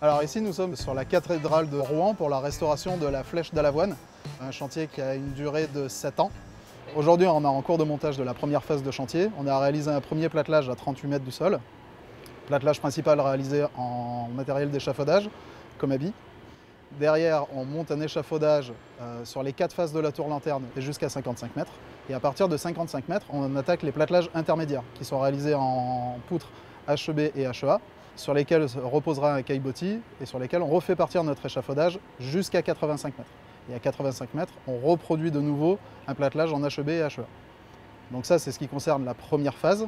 Alors ici nous sommes sur la cathédrale de Rouen pour la restauration de la flèche d'Alavoine, un chantier qui a une durée de 7 ans. Aujourd'hui on est en cours de montage de la première phase de chantier. On a réalisé un premier platelage à 38 mètres du sol. Platelage principal réalisé en matériel d'échafaudage, comme habit. Derrière on monte un échafaudage sur les 4 faces de la tour lanterne et jusqu'à 55 mètres. Et à partir de 55 mètres on attaque les platelages intermédiaires qui sont réalisés en poutres HEB et HEA, sur lesquels reposera un caillebotis et sur lesquels on refait partir notre échafaudage jusqu'à 85 mètres. Et à 85 mètres, on reproduit de nouveau un platelage en HEB et HEA. Donc ça, c'est ce qui concerne la première phase,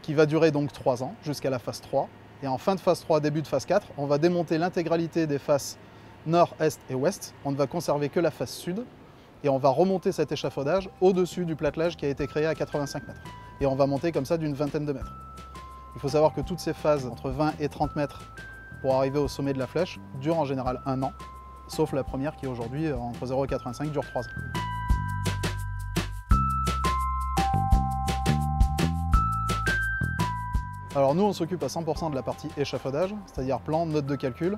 qui va durer donc 3 ans, jusqu'à la phase 3. Et en fin de phase 3, début de phase 4, on va démonter l'intégralité des faces nord, est et ouest. On ne va conserver que la face sud. Et on va remonter cet échafaudage au-dessus du platelage qui a été créé à 85 mètres. Et on va monter comme ça d'une vingtaine de mètres. Il faut savoir que toutes ces phases, entre 20 et 30 mètres, pour arriver au sommet de la flèche, durent en général 1 an, sauf la première qui aujourd'hui, entre 0 et 85, dure 3 ans. Alors nous, on s'occupe à 100% de la partie échafaudage, c'est-à-dire plan, note de calcul,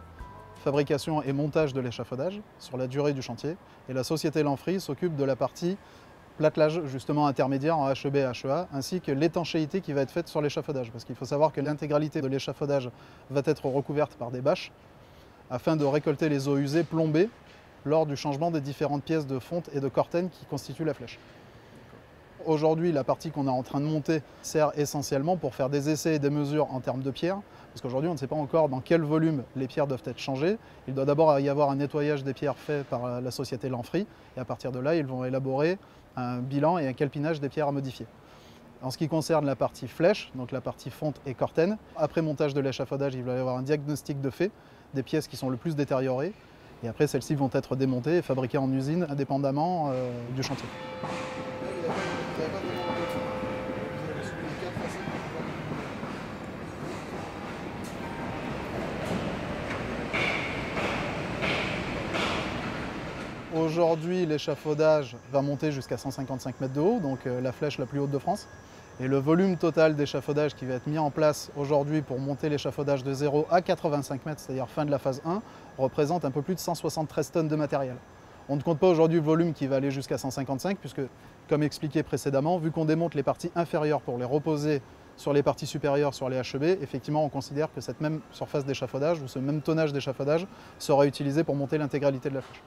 fabrication et montage de l'échafaudage sur la durée du chantier. Et la société Lanfry s'occupe de la partie platelage justement intermédiaire en HEB et HEA, ainsi que l'étanchéité qui va être faite sur l'échafaudage. Parce qu'il faut savoir que l'intégralité de l'échafaudage va être recouverte par des bâches afin de récolter les eaux usées plombées lors du changement des différentes pièces de fonte et de cortène qui constituent la flèche. Aujourd'hui, la partie qu'on est en train de monter sert essentiellement pour faire des essais et des mesures en termes de pierres, parce qu'aujourd'hui on ne sait pas encore dans quel volume les pierres doivent être changées. Il doit d'abord y avoir un nettoyage des pierres fait par la société Lanfry, et à partir de là, ils vont élaborer un bilan et un calpinage des pierres à modifier. En ce qui concerne la partie flèche, donc la partie fonte et cortène, après montage de l'échafaudage, il va y avoir un diagnostic de fait des pièces qui sont le plus détériorées, et après celles-ci vont être démontées et fabriquées en usine indépendamment du chantier. Aujourd'hui, l'échafaudage va monter jusqu'à 155 mètres de haut, donc la flèche la plus haute de France. Et le volume total d'échafaudage qui va être mis en place aujourd'hui pour monter l'échafaudage de 0 à 85 mètres, c'est-à-dire fin de la phase 1, représente un peu plus de 173 tonnes de matériel. On ne compte pas aujourd'hui le volume qui va aller jusqu'à 155, puisque, comme expliqué précédemment, vu qu'on démonte les parties inférieures pour les reposer sur les parties supérieures, sur les HEB, effectivement, on considère que cette même surface d'échafaudage ou ce même tonnage d'échafaudage sera utilisé pour monter l'intégralité de la flèche.